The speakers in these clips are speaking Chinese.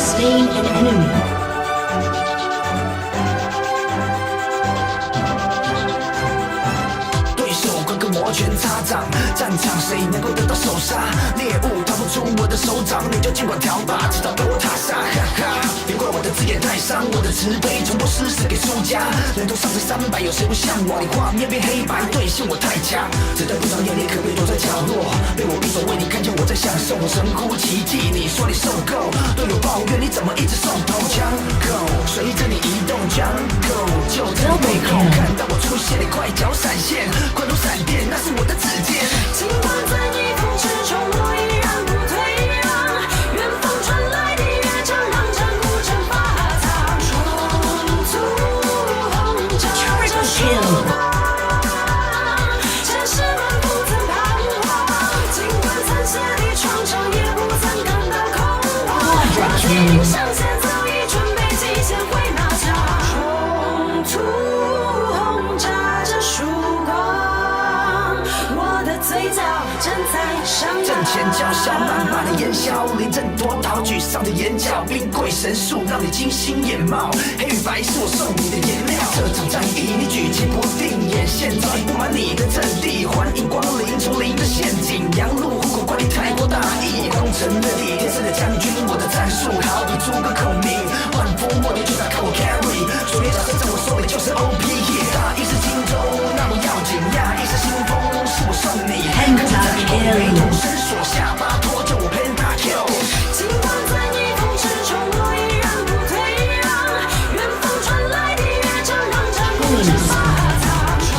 slain an enemy. 对手快跟摩拳擦掌，战场谁能够得到手杀？猎物逃不出我的手掌，你就尽管挑吧，直到被我踏杀。哈哈，别怪我的字眼太伤，我的慈悲从不施舍给输家。人头上这300，有谁不像我？你画面变黑白，兑现我太强。子弹不长眼，你可别躲在角落，被我闭锁为你看见我在享受，我神乎其技。你说你受够，队友抱怨你怎么一直送头枪口，随着你移动江口，就在你背后看到我出现，你快脚闪现，快如闪电，那是我的指尖。尽管在逆风之中，我依然不退让。远方传来的乐章，让战鼓声发烫。冲突轰炸着曙光，战士们不曾彷徨。尽管残血的创伤，也不曾感到恐慌。我气定上线，早已准备极限回马枪。冲突轰炸着曙光。嘴角正在上扬，阵前叫嚣，满满的烟硝，临阵脱逃，沮丧的眼角，冰柜神术让你惊心眼冒，黑与白是我送你的颜料。这场战役你举棋不定，眼线早已布满你的阵地，欢迎光临丛林的陷阱，羊入虎口，怪你太过大意。攻城略地，天生的将军，我的战术好比诸葛孔明，万夫莫敌，就在看我 carry， 所有角色在我手里就是 OP， 打一时荆州那么要紧呀，一时兴风是我送你。没同身锁下巴，拖着我 Pentakill。尽管在逆风之中，我依然不退让。远方传来的乐章，让战鼓声发烫。冲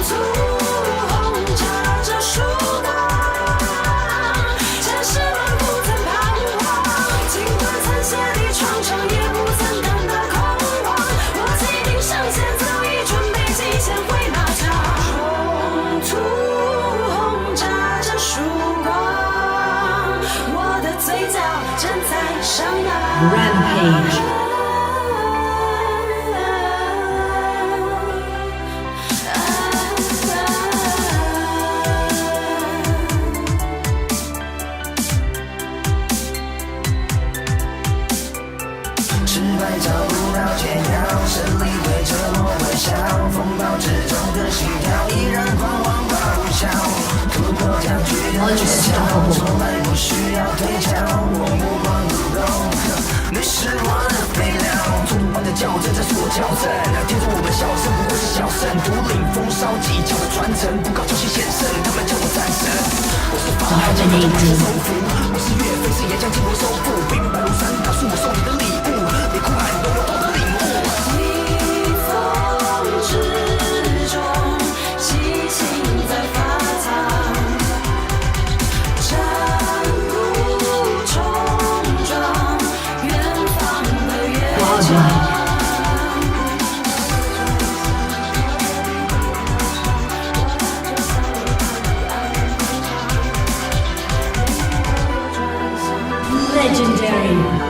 突轰炸着曙光，战士们不曾彷徨。尽管残血的创伤，也不曾感到恐慌。我气定上线，早已准备极限回马枪。冲突。曙光，我的嘴角正在上扬。Rampage. 失败找不到解药，胜利对着我微笑，风暴之中的心跳依然狂妄咆哮。突破僵局的诀窍，从来不需要推敲，我目光如龙，你是我的肥料。突破的校正，这是我校正，听着我们笑声不过是小声，独领风骚技巧的传承，不搞就先险胜，他们叫我战神。我是法海，剑法是收服，我是岳飞，是岩浆经过收复，兵败如山，告诉我送你的礼物，你哭喊都有懂得领悟。逆风之中，激情在发烫，战鼓冲撞远方的乐章。Legendary.